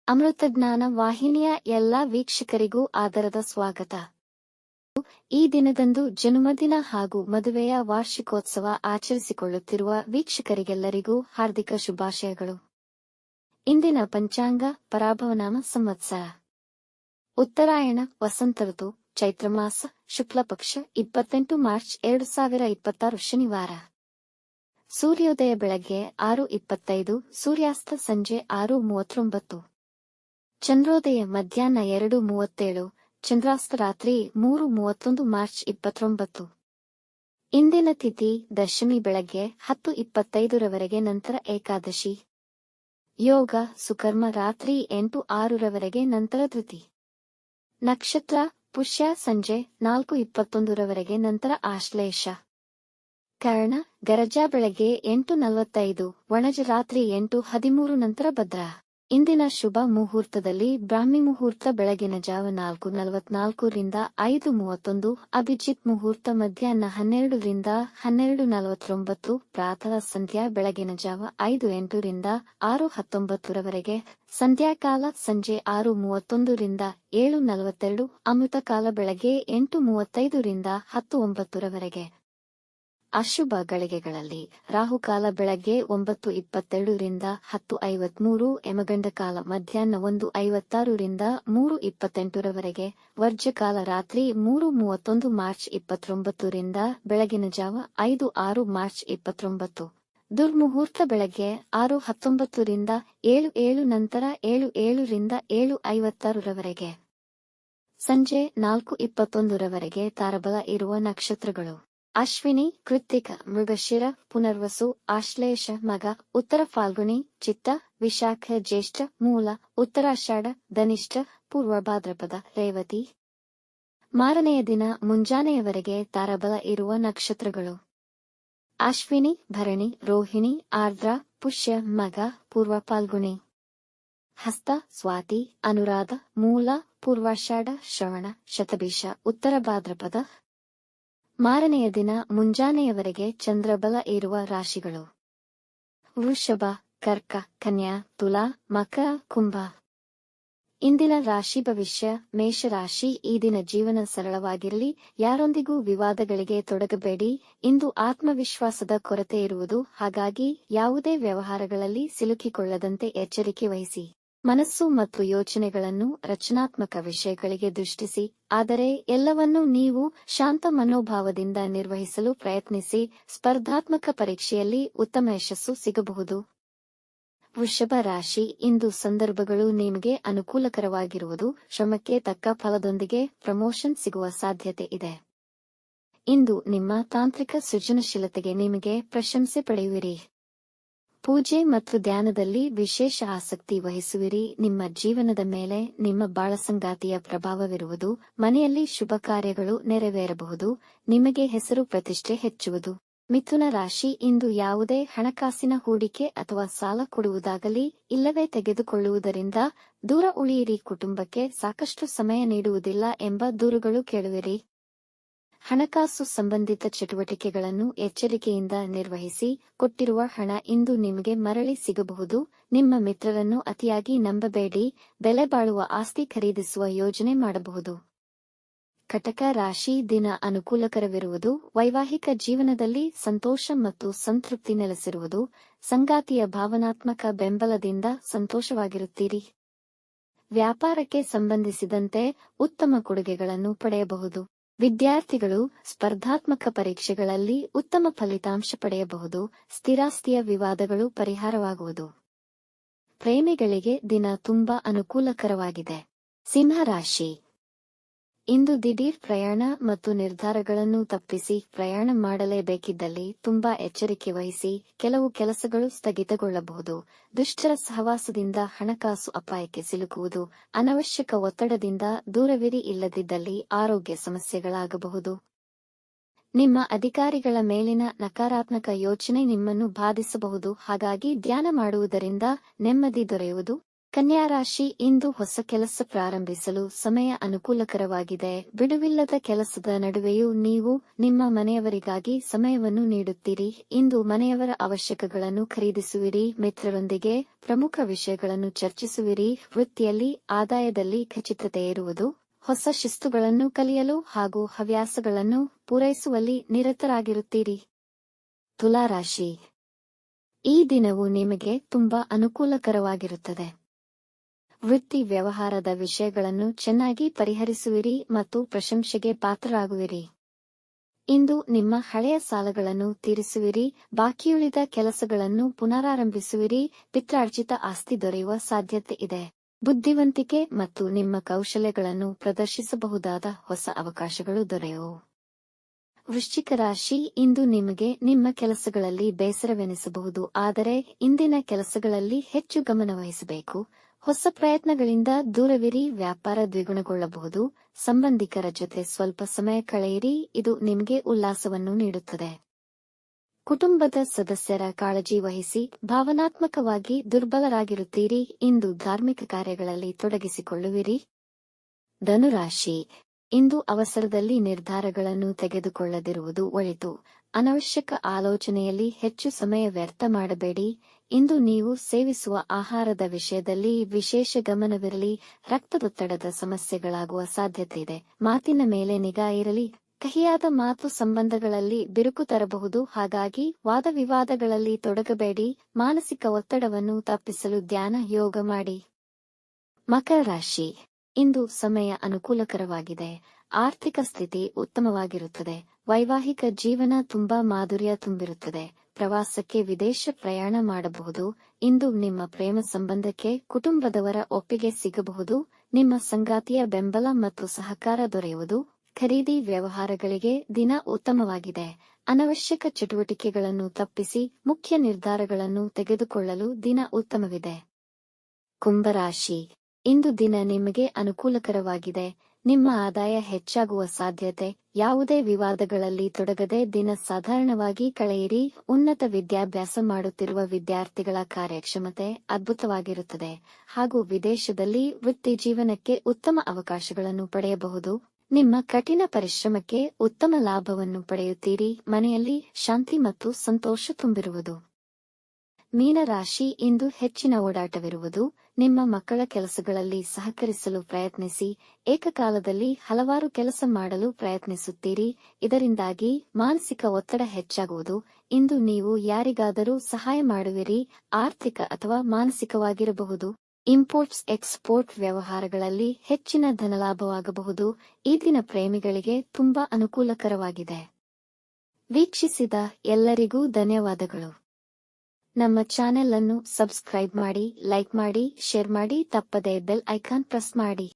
ಅಮೃತಜ್ಞಾನ ವಾಹಿನಿಯ ಎಲ್ಲಾ ವೀಕ್ಷಕರಿಗೂ ಆದರದ ಸ್ವಾಗತ. ಈ ದಿನದಂದು ಜನ್ಮದಿನ ಹಾಗೂ ಮದುವೆಯ ವಾರ್ಷಿಕೋತ್ಸವ ಆಚರಿಸಿಕೊಳ್ಳುತ್ತಿರುವ ವೀಕ್ಷಕರಿಗೆಲ್ಲರಿಗೂ ಹಾರ್ದಿಕ ಶುಭಾಶಯಗಳು. ಇಂದಿನ ಪಂಚಾಂಗ ಪರಾಭವನಾಮ ಸಂವತ್ಸರ ಉತ್ತರಾಯಣ ವಸಂತ ಋತು ಚೈತ್ರಮಾಸ ಶುಕ್ಲಪಕ್ಷ 28 ಮಾರ್ಚ್ 2026 ಶನಿವಾರ. ಸೂರ್ಯೋದಯ ಬೆಳಗ್ಗೆ 6:25, ಸೂರ್ಯಾಸ್ತ ಸಂಜೆ 6:39. ಚಂದ್ರೋದಯ ಮಧ್ಯಾಹ್ನ 2:37, ಚಂದ್ರಾಸ್ತ ರಾತ್ರಿ 3:31 ಮಾರ್ಚ್ 29. ಇಂದಿನ ತಿಥಿ ದಶಮಿ ಬೆಳಗ್ಗೆ 10:25 ರವರೆಗೆ, ನಂತರ ಏಕಾದಶಿ. ಯೋಗ ಸುಕರ್ಮ ರಾತ್ರಿ 8:06 ರವರೆಗೆ, ನಂತರ ಧೃತಿ. ನಕ್ಷತ್ರ ಪುಷ್ಯ ಸಂಜೆ 4:21 ರವರೆಗೆ, ನಂತರ ಆಶ್ಲೇಷ. ಕರ್ಣ ಗರಜ ಬೆಳಗ್ಗೆ 8:45, ವಣಜ ರಾತ್ರಿ 8:13, ನಂತರ ಭದ್ರ. ಇಂದಿನ ಶುಭ ಮುಹೂರ್ತದಲ್ಲಿ ಬ್ರಾಹ್ಮಿ ಮುಹೂರ್ತ ಬೆಳಗಿನ ಜಾವ 4:44 ರಿಂದ 5:31, ಅಭಿಜಿತ್ ಮುಹೂರ್ತ ಮಧ್ಯಾಹ್ನ 12 ರಿಂದ 12:49, ಪ್ರಾತಃ ಸಂಧ್ಯಾ ಬೆಳಗಿನ ಜಾವ 5:08 ರಿಂದ 6:19 ರವರೆಗೆ, ಸಂಧ್ಯಾಕಾಲ ಸಂಜೆ 6:31 ರಿಂದ 7:42, ಅಮೃತಕಾಲ ಬೆಳಗ್ಗೆ 8:35 ರಿಂದ 10:09 ರವರೆಗೆ. ಅಶುಭ ಗಳಿಗೆಗಳಲ್ಲಿ ರಾಹುಕಾಲ ಬೆಳಗ್ಗೆ 9:22 ರಿಂದ 10:53, ಯಮಗಂಡಕಾಲ ಮಧ್ಯಾಹ್ನ 1:56 ರಿಂದ 3:28 ರವರೆಗೆ, ವರ್ಜ್ಯಕಾಲ ರಾತ್ರಿ 3:31 ಮಾರ್ಚ್ 29 ರಿಂದ ಬೆಳಗಿನ ಜಾವ 5:06 ಮಾರ್ಚ್ 29. ದುರ್ಮುಹೂರ್ತ ಬೆಳಗ್ಗೆ 6:19 ರಿಂದ 7:07, ನಂತರ 7:07 ರಿಂದ 7:56 ರವರೆಗೆ. ಸಂಜೆ 4:21 ರವರೆಗೆ. ತಾರಬಲ ಇರುವ ನಕ್ಷತ್ರಗಳು: ಅಶ್ವಿನಿ, ಕೃತ್ತಿಕ, ಮೃಗಶಿರ, ಪುನರ್ವಸು, ಆಶ್ಲೇಷ, ಮಗ, ಉತ್ತರ ಫಾಲ್ಗುಣಿ, ಚಿತ್ತ, ವಿಶಾಖ, ಜ್ಯೇಷ್ಠ, ಮೂಲ, ಉತ್ತರಾಷಾಢ, ಧನಿಷ್ಠ, ಪೂರ್ವ ಭಾದ್ರಪದ, ರೇವತಿ. ಮಾರನೆಯ ದಿನ ಮುಂಜಾನೆಯವರೆಗೆ ತಾರಬಲ ಇರುವ ನಕ್ಷತ್ರಗಳು: ಅಶ್ವಿನಿ, ಭರಣಿ, ರೋಹಿಣಿ, ಆರ್ದ್ರ, ಪುಷ್ಯ, ಮಗ, ಪೂರ್ವ ಫಾಲ್ಗುಣಿ. ಹಸ್ತ, ಸ್ವಾತಿ, ಅನುರಾಧ, ಮೂಲ, ಪೂರ್ವಾಷಾಢ, ಶ್ರವಣ, ಶತಭಿಷ, ಉತ್ತರ ಭಾದ್ರಪದ. ಮಾರನೆಯ ದಿನ ಮುಂಜಾನೆಯವರೆಗೆ ಚಂದ್ರಬಲ ಇರುವ ರಾಶಿಗಳು: ವೃಷಭ, ಕರ್ಕ, ಕನ್ಯಾ, ತುಲಾ, ಮಕರ, ಕುಂಭ. ಇಂದಿನ ರಾಶಿ ಭವಿಷ್ಯ: ಮೇಷರಾಶಿ. ಈ ದಿನ ಜೀವನ ಸರಳವಾಗಿರಲಿ, ಯಾರೊಂದಿಗೂ ವಿವಾದಗಳಿಗೆ ತೊಡಗಬೇಡಿ. ಇಂದು ಆತ್ಮವಿಶ್ವಾಸದ ಕೊರತೆ ಇರುವುದು, ಹಾಗಾಗಿ ಯಾವುದೇ ವ್ಯವಹಾರಗಳಲ್ಲಿ ಸಿಲುಕಿಕೊಳ್ಳದಂತೆ ಎಚ್ಚರಿಕೆ ವಹಿಸಿ. ಮನಸ್ಸು ಮತ್ತು ಯೋಚನೆಗಳನ್ನು ರಚನಾತ್ಮಕ ವಿಷಯಗಳಿಗೆ ದೃಷ್ಟಿಸಿ, ಆದರೆ ಎಲ್ಲವನ್ನೂ ನೀವು ಶಾಂತ ಮನೋಭಾವದಿಂದ ನಿರ್ವಹಿಸಲು ಪ್ರಯತ್ನಿಸಿ. ಸ್ಪರ್ಧಾತ್ಮಕ ಪರೀಕ್ಷೆಯಲ್ಲಿ ಉತ್ತಮ ಯಶಸ್ಸು ಸಿಗಬಹುದು. ವೃಷಭ ರಾಶಿ. ಇಂದು ಸಂದರ್ಭಗಳು ನಿಮಗೆ ಅನುಕೂಲಕರವಾಗಿರುವುದು, ಶ್ರಮಕ್ಕೆ ತಕ್ಕ ಫಲದೊಂದಿಗೆ ಪ್ರಮೋಷನ್ ಸಿಗುವ ಸಾಧ್ಯತೆ ಇದೆ. ಇಂದು ನಿಮ್ಮ ತಾಂತ್ರಿಕ ಸೃಜನಶೀಲತೆಗೆ ನಿಮಗೆ ಪ್ರಶಂಸೆ ಪಡೆಯುವಿರಿ. ಪೂಜೆ ಮತ್ತು ಧ್ಯಾನದಲ್ಲಿ ವಿಶೇಷ ಆಸಕ್ತಿ ವಹಿಸುವಿರಿ. ನಿಮ್ಮ ಜೀವನದ ಮೇಲೆ ನಿಮ್ಮ ಬಾಳಸಂಗಾತಿಯ ಪ್ರಭಾವವಿರುವುದು, ಮನೆಯಲ್ಲಿ ಶುಭ ಕಾರ್ಯಗಳು ನೆರವೇರಬಹುದು, ನಿಮಗೆ ಹೆಸರು ಪ್ರತಿಷ್ಠೆ ಹೆಚ್ಚುವುದು. ಮಿಥುನ ರಾಶಿ. ಇಂದು ಯಾವುದೇ ಹಣಕಾಸಿನ ಹೂಡಿಕೆ ಅಥವಾ ಸಾಲ ಕೊಡುವುದಾಗಲಿ, ಇಲ್ಲವೇ ತೆಗೆದುಕೊಳ್ಳುವುದರಿಂದ ದೂರ ಉಳಿಯಿರಿ. ಕುಟುಂಬಕ್ಕೆ ಸಾಕಷ್ಟು ಸಮಯ ನೀಡುವುದಿಲ್ಲ ಎಂಬ ದೂರುಗಳು ಕೇಳುವಿರಿ. ಹಣಕಾಸು ಸಂಬಂಧಿತ ಚಟುವಟಿಕೆಗಳನ್ನು ಎಚ್ಚರಿಕೆಯಿಂದ ನಿರ್ವಹಿಸಿ. ಕೊಟ್ಟಿರುವ ಹಣ ಇಂದು ನಿಮಗೆ ಮರಳಿ ಸಿಗಬಹುದು. ನಿಮ್ಮ ಮಿತ್ರರನ್ನು ಅತಿಯಾಗಿ ನಂಬಬೇಡಿ. ಬೆಲೆ ಬಾಳುವ ಆಸ್ತಿ ಖರೀದಿಸುವ ಯೋಜನೆ ಮಾಡಬಹುದು. ಕಟಕ ರಾಶಿ. ದಿನ ಅನುಕೂಲಕರವಿರುವುದು, ವೈವಾಹಿಕ ಜೀವನದಲ್ಲಿ ಸಂತೋಷ ಮತ್ತು ಸಂತೃಪ್ತಿ ನೆಲೆಸಿರುವುದು, ಸಂಗಾತಿಯ ಭಾವನಾತ್ಮಕ ಬೆಂಬಲದಿಂದ ಸಂತೋಷವಾಗಿರುತ್ತೀರಿ. ವ್ಯಾಪಾರಕ್ಕೆ ಸಂಬಂಧಿಸಿದಂತೆ ಉತ್ತಮ ಕೊಡುಗೆಗಳನ್ನು ಪಡೆಯಬಹುದು. ವಿದ್ಯಾರ್ಥಿಗಳು ಸ್ಪರ್ಧಾತ್ಮಕ ಪರೀಕ್ಷೆಗಳಲ್ಲಿ ಉತ್ತಮ ಫಲಿತಾಂಶ ಪಡೆಯಬಹುದು. ಸ್ಥಿರಾಸ್ತಿಯ ವಿವಾದಗಳು ಪರಿಹಾರವಾಗುವುದು. ಪ್ರೇಮಿಗಳಿಗೆ ದಿನ ತುಂಬಾ ಅನುಕೂಲಕರವಾಗಿದೆ. ಸಿಂಹ ರಾಶಿ. ಇಂದು ದಿಢೀರ್ ಪ್ರಯಾಣ ಮತ್ತು ನಿರ್ಧಾರಗಳನ್ನು ತಪ್ಪಿಸಿ. ಪ್ರಯಾಣ ಮಾಡಲೇಬೇಕಿದ್ದಲ್ಲಿ ತುಂಬಾ ಎಚ್ಚರಿಕೆ ವಹಿಸಿ. ಕೆಲವು ಕೆಲಸಗಳು ಸ್ಥಗಿತಗೊಳ್ಳಬಹುದು. ದುಷ್ಟರ ಸಹವಾಸದಿಂದ ಹಣಕಾಸು ಅಪಾಯಕ್ಕೆ ಸಿಲುಕುವುದು. ಅನವಶ್ಯಕ ಒತ್ತಡದಿಂದ ದೂರವಿರಿ, ಇಲ್ಲದಿದ್ದಲ್ಲಿ ಆರೋಗ್ಯ ಸಮಸ್ಯೆಗಳಾಗಬಹುದು. ನಿಮ್ಮ ಅಧಿಕಾರಿಗಳ ಮೇಲಿನ ನಕಾರಾತ್ಮಕ ಯೋಚನೆ ನಿಮ್ಮನ್ನು ಬಾಧಿಸಬಹುದು, ಹಾಗಾಗಿ ಧ್ಯಾನ ಮಾಡುವುದರಿಂದ ನೆಮ್ಮದಿ ದೊರೆಯುವುದು. ಕನ್ಯಾ ರಾಶಿ ಇಂದು ಹೊಸ ಕೆಲಸ ಪ್ರಾರಂಭಿಸಲು ಸಮಯ ಅನುಕೂಲಕರವಾಗಿದೆ. ಬಿಡುವಿಲ್ಲದ ಕೆಲಸದ ನಡುವೆಯೂ ನೀವು ನಿಮ್ಮ ಮನೆಯವರಿಗಾಗಿ ಸಮಯವನ್ನು ನೀಡುತ್ತೀರಿ. ಇಂದು ಮನೆಯವರ ಅವಶ್ಯಕಗಳನ್ನು ಖರೀದಿಸುವಿರಿ. ಮಿತ್ರರೊಂದಿಗೆ ಪ್ರಮುಖ ವಿಷಯಗಳನ್ನು ಚರ್ಚಿಸುವಿರಿ. ವೃತ್ತಿಯಲ್ಲಿ ಆದಾಯದಲ್ಲಿ ಖಚಿತತೆ ಇರುವುದು. ಹೊಸ ಶಿಸ್ತುಗಳನ್ನು ಕಲಿಯಲು ಹಾಗೂ ಹವ್ಯಾಸಗಳನ್ನು ಪೂರೈಸುವಲ್ಲಿ ನಿರತರಾಗಿರುತ್ತೀರಿ. ತುಲಾ ರಾಶಿ ಈ ದಿನವು ನಿಮಗೆ ತುಂಬಾ ಅನುಕೂಲಕರವಾಗಿರುತ್ತದೆ. ವೃತ್ತಿ ವ್ಯವಹಾರದ ವಿಷಯಗಳನ್ನು ಚೆನ್ನಾಗಿ ಪರಿಹರಿಸುವಿರಿ ಮತ್ತು ಪ್ರಶಂಸೆಗೆ ಪಾತ್ರರಾಗುವಿರಿ. ಇಂದು ನಿಮ್ಮ ಹಳೆಯ ಸಾಲಗಳನ್ನು ತೀರಿಸುವಿರಿ. ಬಾಕಿಯುಳಿದ ಕೆಲಸಗಳನ್ನು ಪುನರಾರಂಭಿಸುವಿರಿ. ಪಿತ್ರಾರ್ಜಿತ ಆಸ್ತಿ ದೊರೆಯುವ ಸಾಧ್ಯತೆ ಇದೆ. ಬುದ್ಧಿವಂತಿಕೆ ಮತ್ತು ನಿಮ್ಮ ಕೌಶಲ್ಯಗಳನ್ನು ಪ್ರದರ್ಶಿಸಬಹುದಾದ ಹೊಸ ಅವಕಾಶಗಳು ದೊರೆಯುವು. ವೃಶ್ಚಿಕ ರಾಶಿ ಇಂದು ನಿಮಗೆ ನಿಮ್ಮ ಕೆಲಸಗಳಲ್ಲಿ ಬೇಸರವೆನಿಸಬಹುದು. ಆದರೆ ಇಂದಿನ ಕೆಲಸಗಳಲ್ಲಿ ಹೆಚ್ಚು ಗಮನವಹಿಸಬೇಕು. ಹೊಸ ಪ್ರಯತ್ನಗಳಿಂದ ದೂರವಿರಿ. ವ್ಯಾಪಾರ ದ್ವಿಗುಣಗೊಳ್ಳಬಹುದು. ಸಂಬಂಧಿಕರ ಜೊತೆ ಸ್ವಲ್ಪ ಸಮಯ ಕಳೆಯಿರಿ. ಇದು ನಿಮಗೆ ಉಲ್ಲಾಸವನ್ನು ನೀಡುತ್ತದೆ. ಕುಟುಂಬದ ಸದಸ್ಯರ ಕಾಳಜಿ ವಹಿಸಿ. ಭಾವನಾತ್ಮಕವಾಗಿ ದುರ್ಬಲರಾಗಿರುತ್ತೀರಿ. ಇಂದು ಧಾರ್ಮಿಕ ಕಾರ್ಯಗಳಲ್ಲಿ ತೊಡಗಿಸಿಕೊಳ್ಳುವಿರಿ. ಧನುರಾಶಿ ಇಂದು ಅವಸರದಲ್ಲಿ ನಿರ್ಧಾರಗಳನ್ನು ತೆಗೆದುಕೊಳ್ಳದಿರುವುದು ಒಳಿತು. ಅನವಶ್ಯಕ ಆಲೋಚನೆಯಲ್ಲಿ ಹೆಚ್ಚು ಸಮಯ ವ್ಯರ್ಥ ಮಾಡಬೇಡಿ. ಇಂದು ನೀವು ಸೇವಿಸುವ ಆಹಾರದ ವಿಷಯದಲ್ಲಿ ವಿಶೇಷ ಗಮನವಿರಲಿ. ರಕ್ತದೊತ್ತಡದ ಸಮಸ್ಯೆಗಳಾಗುವ ಸಾಧ್ಯತೆ ಇದೆ. ಮಾತಿನ ಮೇಲೆ ನಿಗಾ ಇರಲಿ. ಕಹಿಯಾದ ಮಾತು ಸಂಬಂಧಗಳಲ್ಲಿ ಬಿರುಕು ತರಬಹುದು. ಹಾಗಾಗಿ ವಾದವಿವಾದಗಳಲ್ಲಿ ತೊಡಗಬೇಡಿ. ಮಾನಸಿಕ ಒತ್ತಡವನ್ನು ತಪ್ಪಿಸಲು ಧ್ಯಾನ ಯೋಗ ಮಾಡಿ. ಮಕರ ರಾಶಿ ಇಂದು ಸಮಯ ಅನುಕೂಲಕರವಾಗಿದೆ. ಆರ್ಥಿಕ ಸ್ಥಿತಿ ಉತ್ತಮವಾಗಿರುತ್ತದೆ. ವೈವಾಹಿಕ ಜೀವನ ತುಂಬಾ ಮಾಧುರ್ಯ ತುಂಬಿರುತ್ತದೆ. ಪ್ರವಾಸಕ್ಕೆ ವಿದೇಶ ಪ್ರಯಾಣ ಮಾಡಬಹುದು. ಇಂದು ನಿಮ್ಮ ಪ್ರೇಮ ಸಂಬಂಧಕ್ಕೆ ಕುಟುಂಬದವರ ಒಪ್ಪಿಗೆ ಸಿಗಬಹುದು. ನಿಮ್ಮ ಸಂಗಾತಿಯ ಬೆಂಬಲ ಮತ್ತು ಸಹಕಾರ ದೊರೆಯುವುದು. ಖರೀದಿ ವ್ಯವಹಾರಗಳಿಗೆ ದಿನ ಉತ್ತಮವಾಗಿದೆ. ಅನವಶ್ಯಕ ಚಟುವಟಿಕೆಗಳನ್ನು ತಪ್ಪಿಸಿ ಮುಖ್ಯ ನಿರ್ಧಾರಗಳನ್ನು ತೆಗೆದುಕೊಳ್ಳಲು ದಿನ ಉತ್ತಮವಿದೆ. ಕುಂಭರಾಶಿ ಇಂದು ದಿನ ನಿಮಗೆ ಅನುಕೂಲಕರವಾಗಿದೆ. ನಿಮ್ಮ ಆದಾಯ ಹೆಚ್ಚಾಗುವ ಸಾಧ್ಯತೆ. ಯಾವುದೇ ವಿವಾದಗಳಲ್ಲಿ ತೊಡಗದೆ ದಿನ ಸಾಧಾರಣವಾಗಿ ಕಳೆಯಿರಿ. ಉನ್ನತ ವಿದ್ಯಾಭ್ಯಾಸ ಮಾಡುತ್ತಿರುವ ವಿದ್ಯಾರ್ಥಿಗಳ ಕಾರ್ಯಕ್ಷಮತೆ ಅದ್ಭುತವಾಗಿರುತ್ತದೆ ಹಾಗೂ ವಿದೇಶದಲ್ಲಿ ವೃತ್ತಿ ಜೀವನಕ್ಕೆ ಉತ್ತಮ ಅವಕಾಶಗಳನ್ನು ಪಡೆಯಬಹುದು. ನಿಮ್ಮ ಕಠಿಣ ಪರಿಶ್ರಮಕ್ಕೆ ಉತ್ತಮ ಲಾಭವನ್ನು ಪಡೆಯುತ್ತೀರಿ. ಮನೆಯಲ್ಲಿ ಶಾಂತಿ ಮತ್ತು ಸಂತೋಷ ತುಂಬಿರುವುದು. ಮೀನರಾಶಿ ಇಂದು ಹೆಚ್ಚಿನ ಓಡಾಟವಿರುವುದು. ನಿಮ್ಮ ಮಕ್ಕಳ ಕೆಲಸಗಳಲ್ಲಿ ಸಹಕರಿಸಲು ಪ್ರಯತ್ನಿಸಿ. ಏಕಕಾಲದಲ್ಲಿ ಹಲವಾರು ಕೆಲಸ ಮಾಡಲು ಪ್ರಯತ್ನಿಸುತ್ತೀರಿ. ಇದರಿಂದಾಗಿ ಮಾನಸಿಕ ಒತ್ತಡ ಹೆಚ್ಚಾಗುವುದು. ಇಂದು ನೀವು ಯಾರಿಗಾದರೂ ಸಹಾಯ ಮಾಡುವಿರಿ. ಆರ್ಥಿಕ ಅಥವಾ ಮಾನಸಿಕವಾಗಿರಬಹುದು. ಇಂಪೋರ್ಟ್ಸ್ ಎಕ್ಸ್ಪೋರ್ಟ್ ವ್ಯವಹಾರಗಳಲ್ಲಿ ಹೆಚ್ಚಿನ ಧನಲಾಭವಾಗಬಹುದು. ಈ ದಿನ ಪ್ರೇಮಿಗಳಿಗೆ ತುಂಬಾ ಅನುಕೂಲಕರವಾಗಿದೆ. ವೀಕ್ಷಿಸಿದ ಎಲ್ಲರಿಗೂ ಧನ್ಯವಾದಗಳು. ನಮ್ಮ ಚಾನೆಲ್ ಅನ್ನು ಸಬ್ಸ್ಕ್ರೈಬ್ ಮಾಡಿ, ಲೈಕ್ ಮಾಡಿ, ಶೇರ್ ಮಾಡಿ. ತಪ್ಪದೇ ಬೆಲ್ ಐಕಾನ್ ಪ್ರೆಸ್ ಮಾಡಿ.